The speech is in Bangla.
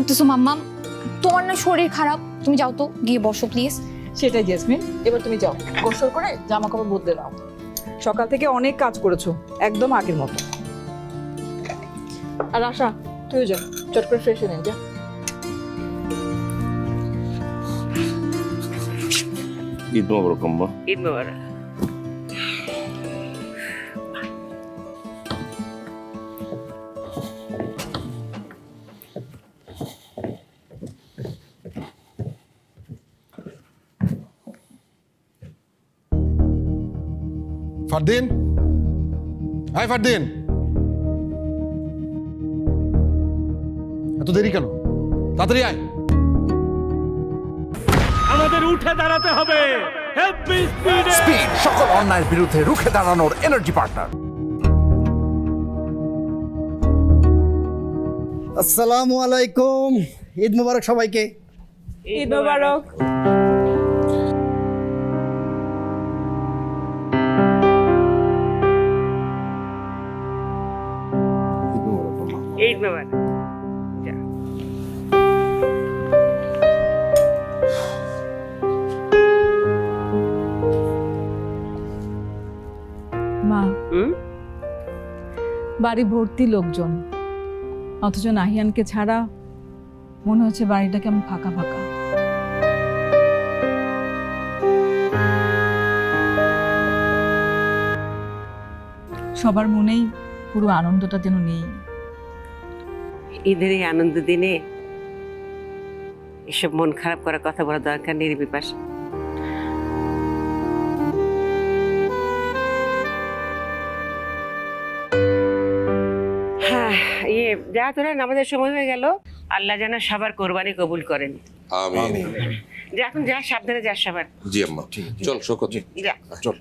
করতেছো মাম্মা? তোমার না শরীর খারাপ, তুমি যাও তো, গিয়ে বসো প্লিজ। সেটাই জেসমিন, এবার তুমি যাও, গোসল করে জামা কাপড় বদলে দাও। সকাল থেকে অনেক কাজ করেছো, একদম আগের মতো। আর আশা, তুইও যা, চট করে ফ্রেশ হয়ে নে, যা। ঈদ মোবারক আম্মা। ঈদ মোবারক। ফারদিন, হাই ফারদিন, এত দেরি কেন? তাড়াতাড়ি আয়। আমাদের উঠে দাঁড়াতে হবে। হেভি স্পিডে স্পিড, সকল অন্যায়ের বিরুদ্ধে রুখে দাঁড়ানোর এনার্জি পার্টনার। আসসালামু আলাইকুম, ঈদ মোবারক সবাইকে। ঈদ মোবারক। ঈদ মোবারক। যা। মা, হুম? বাড়ি ভর্তি লোকজন, অথচ নাহিয়ানকে ছাড়া মনে হচ্ছে বাড়িটা কেমন ফাঁকা ফাঁকা। সবার মনেই পুরো আনন্দটা যেন নেই। ঈদের এই আনন্দ দিনে এসব মন খারাপ করার কথা বলা দরকার নেই রে বিপাশা। হ্যাঁ, যা তোরা নামাজের সময় হয়ে গেল। আল্লাহ যেন সবার কোরবানি কবুল করেন। আমিন। যা, এখন যা, সাবধানে যা সবার। জি আম্মা, চল শোকত। যা। চল।